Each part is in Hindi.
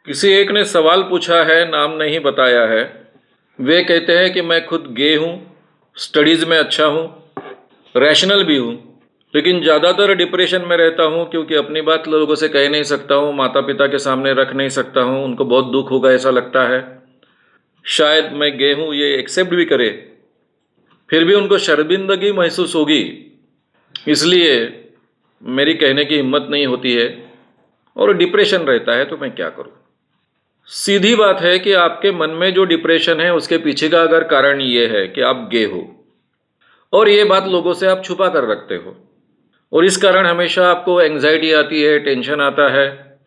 किसी एक ने सवाल पूछा है, नाम नहीं बताया है। वे कहते हैं कि मैं खुद गे हूँ, स्टडीज़ में अच्छा हूँ, रैशनल भी हूँ, लेकिन ज़्यादातर डिप्रेशन में रहता हूँ क्योंकि अपनी बात लोगों से कह नहीं सकता हूँ, माता पिता के सामने रख नहीं सकता हूँ, उनको बहुत दुख होगा ऐसा लगता है। शायद मैं गे हूँ ये एक्सेप्ट भी करे, फिर भी उनको शर्मिंदगी महसूस होगी, इसलिए मेरी कहने की हिम्मत नहीं होती है और डिप्रेशन रहता है, तो मैं क्या करूँ। सीधी बात है कि आपके मन में जो डिप्रेशन है उसके पीछे का अगर कारण ये है कि आप गे हो और ये बात लोगों से आप छुपा कर रखते हो और इस कारण हमेशा आपको एंग्जाइटी आती है, टेंशन आता है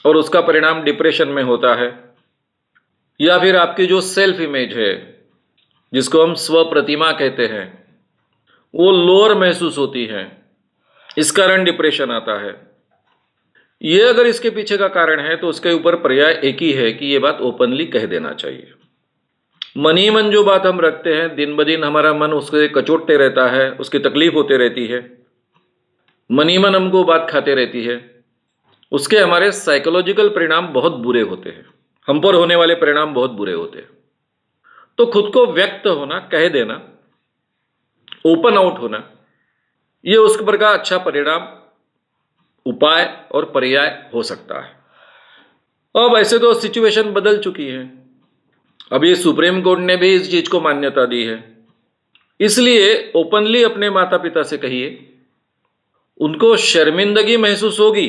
और उसका परिणाम डिप्रेशन में होता है। या फिर आपकी जो सेल्फ इमेज है, जिसको हम स्व प्रतिमा कहते हैं, वो लोअर महसूस होती है, इस कारण डिप्रेशन आता है। ये अगर इसके पीछे का कारण है तो उसके ऊपर पर्याय एक ही है कि ये बात ओपनली कह देना चाहिए। मन ही मन जो बात हम रखते हैं, दिन ब दिन हमारा मन उसके कचोटते रहता है, उसकी तकलीफ होते रहती है, मन ही मन हमको बात खाते रहती है, उसके हमारे साइकोलॉजिकल परिणाम बहुत बुरे होते हैं, हम पर होने वाले परिणाम बहुत बुरे होते हैं। तो खुद को व्यक्त होना, कह देना, ओपन आउट होना, ये उस पर का अच्छा परिणाम, उपाय और पर्याय हो सकता है। अब ऐसे तो सिचुएशन बदल चुकी है, अब ये सुप्रीम कोर्ट ने भी इस चीज को मान्यता दी है, इसलिए ओपनली अपने माता पिता से कहिए। उनको शर्मिंदगी महसूस होगी,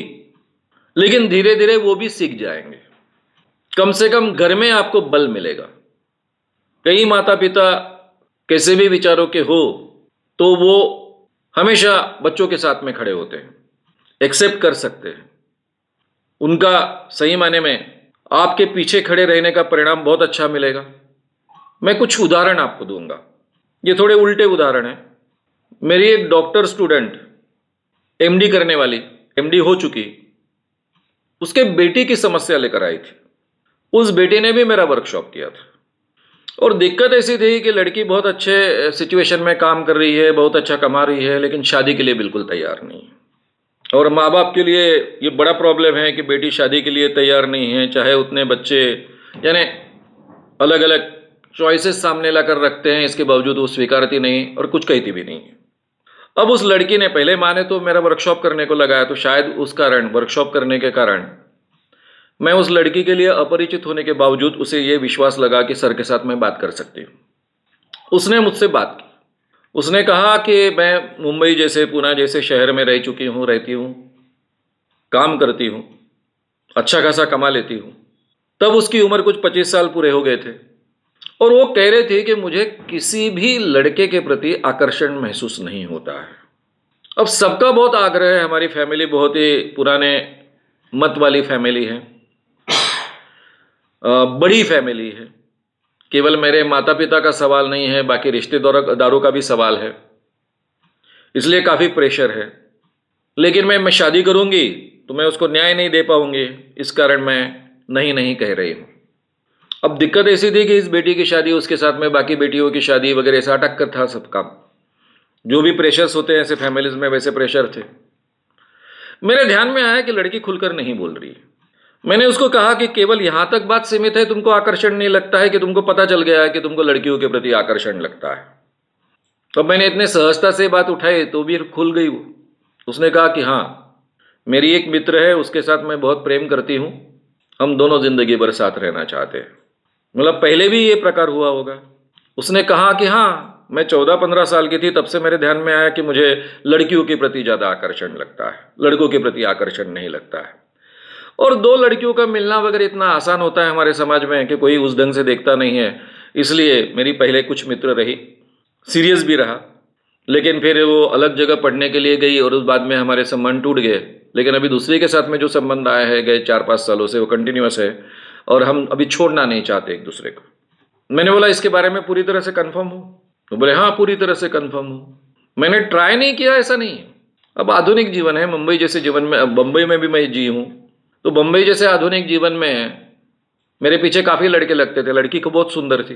लेकिन धीरे धीरे वो भी सीख जाएंगे। कम से कम घर में आपको बल मिलेगा। कई माता पिता कैसे भी विचारों के हो तो वो हमेशा बच्चों के साथ में खड़े होते हैं, एक्सेप्ट कर सकते हैं। उनका सही माने में आपके पीछे खड़े रहने का परिणाम बहुत अच्छा मिलेगा। मैं कुछ उदाहरण आपको दूंगा, ये थोड़े उल्टे उदाहरण हैं। मेरी एक डॉक्टर स्टूडेंट, एमडी करने वाली, एमडी हो चुकी, उसके बेटी की समस्या लेकर आई थी। उस बेटी ने भी मेरा वर्कशॉप किया था और दिक्कत ऐसी थी कि लड़की बहुत अच्छे सिचुएशन में काम कर रही है, बहुत अच्छा कमा रही है, लेकिन शादी के लिए बिल्कुल तैयार नहीं है। और माँ बाप के लिए ये बड़ा प्रॉब्लम है कि बेटी शादी के लिए तैयार नहीं है, चाहे उतने बच्चे, यानी अलग अलग चॉइसेस सामने लाकर रखते हैं, इसके बावजूद वो स्वीकारती नहीं और कुछ कहती भी नहीं है। अब उस लड़की ने, पहले माँ ने तो मेरा वर्कशॉप करने को लगाया, तो शायद उस कारण, वर्कशॉप करने के कारण, मैं उस लड़की के लिए अपरिचित होने के बावजूद उसे ये विश्वास लगा कि सर के साथ मैं बात कर सकती हूँ। उसने मुझसे बात की, उसने कहा कि मैं मुंबई जैसे, पुणे जैसे शहर में रह चुकी हूँ, रहती हूँ, काम करती हूँ, अच्छा खासा कमा लेती हूँ। तब उसकी उम्र कुछ 25 साल पूरे हो गए थे और वो कह रहे थे कि मुझे किसी भी लड़के के प्रति आकर्षण महसूस नहीं होता है। अब सबका बहुत आग्रह है, हमारी फैमिली बहुत ही पुराने मत वाली फैमिली है, बड़ी फैमिली है। केवल मेरे माता पिता का सवाल नहीं है, बाकी रिश्तेदारों का भी सवाल है, इसलिए काफ़ी प्रेशर है। लेकिन मैं शादी करूंगी तो मैं उसको न्याय नहीं दे पाऊंगी, इस कारण मैं नहीं नहीं कह रही हूँ। अब दिक्कत ऐसी थी कि इस बेटी की शादी, उसके साथ में बाकी बेटियों की शादी वगैरह, ऐसा अटक कर था सबका। जो भी प्रेशर्स होते हैं ऐसे फैमिलीज में, वैसे प्रेशर थे। मेरे ध्यान में आया कि लड़की खुलकर नहीं बोल रही है। मैंने उसको कहा कि केवल यहां तक बात सीमित है, तुमको आकर्षण नहीं लगता है, कि तुमको पता चल गया है कि तुमको लड़कियों के प्रति आकर्षण लगता है। तो मैंने इतने सहजता से बात उठाई तो भी खुल गई वो। उसने कहा कि हाँ, मेरी एक मित्र है, उसके साथ मैं बहुत प्रेम करती हूँ, हम दोनों जिंदगी भर साथ रहना चाहते हैं। मतलब पहले भी ये प्रकार हुआ होगा। उसने कहा कि हाँ, मैं 14-15 साल की थी तब से मेरे ध्यान में आया कि मुझे लड़कियों के प्रति ज़्यादा आकर्षण लगता है, लड़कों के प्रति आकर्षण नहीं लगता है। और दो लड़कियों का मिलना वगैरह इतना आसान होता है हमारे समाज में कि कोई उस ढंग से देखता नहीं है। इसलिए मेरी पहले कुछ मित्र रही, सीरियस भी रहा, लेकिन फिर वो अलग जगह पढ़ने के लिए गई और उस बाद में हमारे संबंध टूट गए। लेकिन अभी दूसरी के साथ में जो संबंध आया है गए 4-5 सालों से, वो कंटिन्यूस है और हम अभी छोड़ना नहीं चाहते एक दूसरे को। मैंने बोला इसके बारे में पूरी तरह से कंफर्म हो? तो बोले हाँ, पूरी तरह से कंफर्म हो। मैंने ट्राई नहीं किया ऐसा नहीं है। अब आधुनिक जीवन है, मुंबई जैसे जीवन में, बम्बई में भी मैं जी हूँ, तो बम्बई जैसे आधुनिक जीवन में मेरे पीछे काफ़ी लड़के लगते थे। लड़की को बहुत सुंदर थी,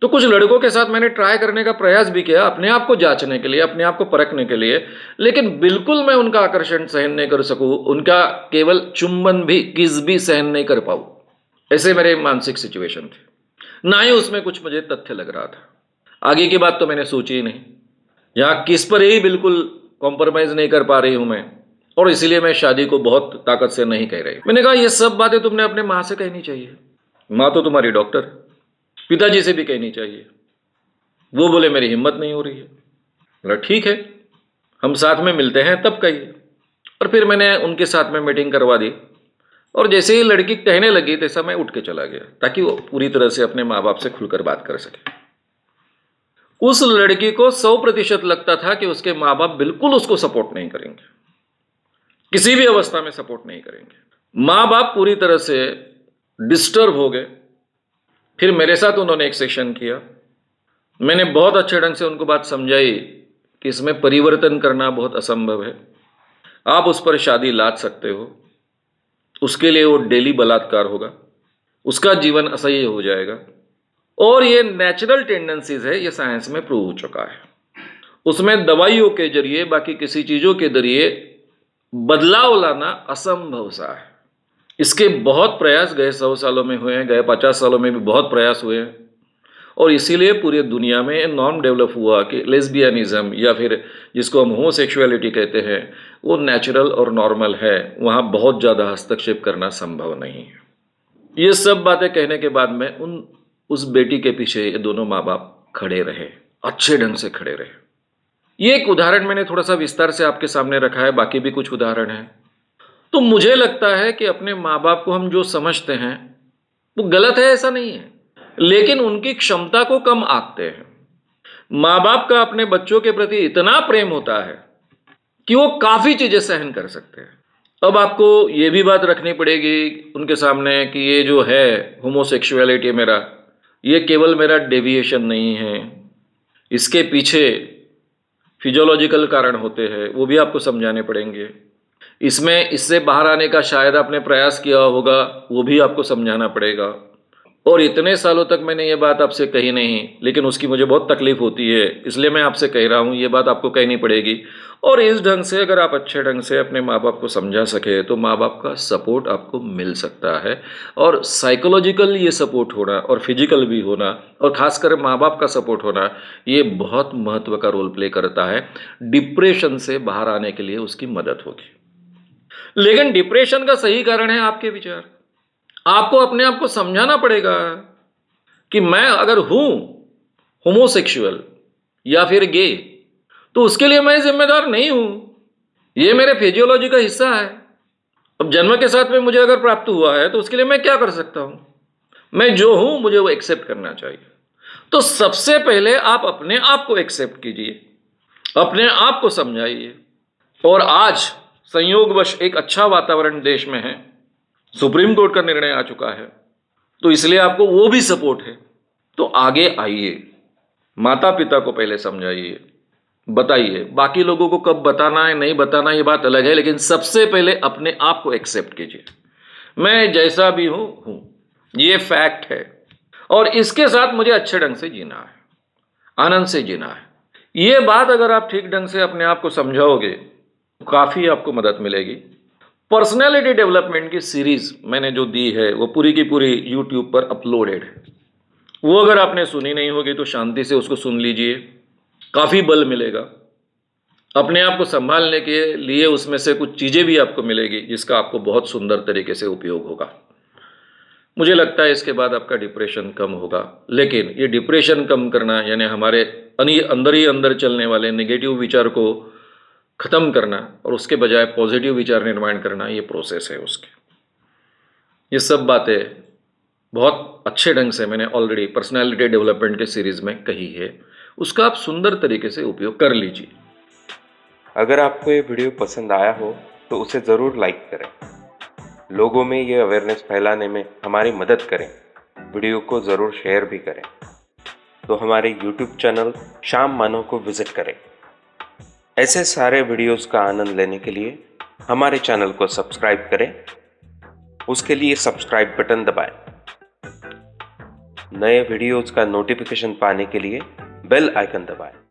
तो कुछ लड़कों के साथ मैंने ट्राई करने का प्रयास भी किया, अपने आप को जांचने के लिए, अपने आप को परखने के लिए, लेकिन बिल्कुल मैं उनका आकर्षण सहन नहीं कर सकूं, उनका केवल चुंबन भी, किस भी सहन नहीं कर पाऊं। ऐसे मेरे मानसिक सिचुएशन थे, ना ही उसमें कुछ मुझे तथ्य लग रहा था। आगे की बात तो मैंने सोची ही नहीं, यहाँ किस पर ही बिल्कुल कॉम्प्रोमाइज नहीं कर पा रही हूं मैं, और इसीलिए मैं शादी को बहुत ताकत से नहीं कह रही। मैंने कहा ये सब बातें तुमने अपने माँ से कहनी चाहिए, माँ तो तुम्हारी डॉक्टर, पिताजी से भी कहनी चाहिए। वो बोले मेरी हिम्मत नहीं हो रही है। बोला ठीक है, हम साथ में मिलते हैं तब कहिए। और फिर मैंने उनके साथ में मीटिंग करवा दी, और जैसे ही लड़की कहने लगी तैसा मैं उठ के चला गया, ताकि वो पूरी तरह से अपने माँ बाप से खुलकर बात कर सके। उस लड़की को 100% लगता था कि उसके माँ बाप बिल्कुल उसको सपोर्ट नहीं करेंगे, किसी भी अवस्था में सपोर्ट नहीं करेंगे। माँ बाप पूरी तरह से डिस्टर्ब हो गए। फिर मेरे साथ उन्होंने एक सेशन किया, मैंने बहुत अच्छे ढंग से उनको बात समझाई कि इसमें परिवर्तन करना बहुत असंभव है, आप उस पर शादी लाद सकते हो, उसके लिए वो डेली बलात्कार होगा, उसका जीवन असह्य हो जाएगा, और ये नेचुरल टेंडेंसीज है, ये साइंस में प्रूव हो चुका है। उसमें दवाइयों के जरिए, बाकी किसी चीज़ों के जरिए बदलाव लाना असंभव सा है। इसके बहुत प्रयास गए 100 सालों में हुए हैं, गए 50 सालों में भी बहुत प्रयास हुए हैं, और इसीलिए पूरी दुनिया में नॉर्म डेवलप हुआ कि लेस्बियनिज्म या फिर जिसको हम होमोसेक्सुअलिटी कहते हैं वो नेचुरल और नॉर्मल है, वहाँ बहुत ज़्यादा हस्तक्षेप करना संभव नहीं है। ये सब बातें कहने के बाद में उस बेटी के पीछे ये दोनों माँ बाप खड़े रहे, अच्छे ढंग से खड़े रहे। ये एक उदाहरण मैंने थोड़ा सा विस्तार से आपके सामने रखा है, बाकी भी कुछ उदाहरण हैं। तो मुझे लगता है कि अपने माँ बाप को हम जो समझते हैं वो गलत है ऐसा नहीं है, लेकिन उनकी क्षमता को कम आंकते हैं। माँ बाप का अपने बच्चों के प्रति इतना प्रेम होता है कि वो काफ़ी चीज़ें सहन कर सकते हैं। अब आपको ये भी बात रखनी पड़ेगी उनके सामने कि ये जो है होमोसेक्सुअलिटी मेरा, ये केवल मेरा डेविएशन नहीं है, इसके पीछे फिजियोलॉजिकल कारण होते हैं, वो भी आपको समझाने पड़ेंगे। इसमें इससे बाहर आने का शायद आपने प्रयास किया होगा, वो भी आपको समझाना पड़ेगा। और इतने सालों तक मैंने ये बात आपसे कही नहीं, लेकिन उसकी मुझे बहुत तकलीफ होती है, इसलिए मैं आपसे कह रहा हूँ, ये बात आपको कहनी पड़ेगी। और इस ढंग से अगर आप अच्छे ढंग से अपने माँ बाप को समझा सके तो माँ बाप का सपोर्ट आपको मिल सकता है, और साइकोलॉजिकल ये सपोर्ट होना और फिजिकल भी होना, और ख़ासकर माँ बाप का सपोर्ट होना, ये बहुत महत्व का रोल प्ले करता है। डिप्रेशन से बाहर आने के लिए उसकी मदद होगी। लेकिन डिप्रेशन का सही कारण है आपके विचार। आपको अपने आप को समझाना पड़ेगा कि मैं अगर हूं होमोसेक्सुअल या फिर गे, तो उसके लिए मैं जिम्मेदार नहीं हूं, ये मेरे फिजियोलॉजी का हिस्सा है। अब जन्म के साथ में मुझे अगर प्राप्त हुआ है तो उसके लिए मैं क्या कर सकता हूं? मैं जो हूं मुझे वो एक्सेप्ट करना चाहिए। तो सबसे पहले आप अपने आप को एक्सेप्ट कीजिए, अपने आप को समझाइए। और आज संयोगवश एक अच्छा वातावरण देश में है, सुप्रीम कोर्ट का निर्णय आ चुका है, तो इसलिए आपको वो भी सपोर्ट है। तो आगे आइए, माता पिता को पहले समझाइए, बताइए। बाकी लोगों को कब बताना है नहीं बताना ये बात अलग है, लेकिन सबसे पहले अपने आप को एक्सेप्ट कीजिए। मैं जैसा भी हूं, ये फैक्ट है, और इसके साथ मुझे अच्छे ढंग से जीना है, आनंद से जीना है। ये बात अगर आप ठीक ढंग से अपने आप को समझाओगे, काफ़ी आपको मदद मिलेगी। पर्सनैलिटी डेवलपमेंट की सीरीज़ मैंने जो दी है वो पूरी की पूरी यूट्यूब पर अपलोडेड है, वो अगर आपने सुनी नहीं होगी तो शांति से उसको सुन लीजिए, काफ़ी बल मिलेगा। अपने आप को संभालने के लिए उसमें से कुछ चीज़ें भी आपको मिलेगी जिसका आपको बहुत सुंदर तरीके से उपयोग होगा। मुझे लगता है इसके बाद आपका डिप्रेशन कम होगा। लेकिन ये डिप्रेशन कम करना यानी हमारे अंदर ही अंदर चलने वाले नेगेटिव विचार को ख़त्म करना और उसके बजाय पॉजिटिव विचार निर्माण करना, ये प्रोसेस है उसके। ये सब बातें बहुत अच्छे ढंग से मैंने ऑलरेडी पर्सनालिटी डेवलपमेंट के सीरीज़ में कही है, उसका आप सुंदर तरीके से उपयोग कर लीजिए। अगर आपको ये वीडियो पसंद आया हो तो उसे ज़रूर लाइक करें, लोगों में ये अवेयरनेस फैलाने में हमारी मदद करें। वीडियो को ज़रूर शेयर भी करें। तो हमारे YouTube चैनल श्याम मानव को विज़िट करें। ऐसे सारे वीडियोस का आनंद लेने के लिए हमारे चैनल को सब्सक्राइब करें, उसके लिए सब्सक्राइब बटन दबाएं। नए वीडियोज़ का नोटिफिकेशन पाने के लिए बेल आइकन दबाएं।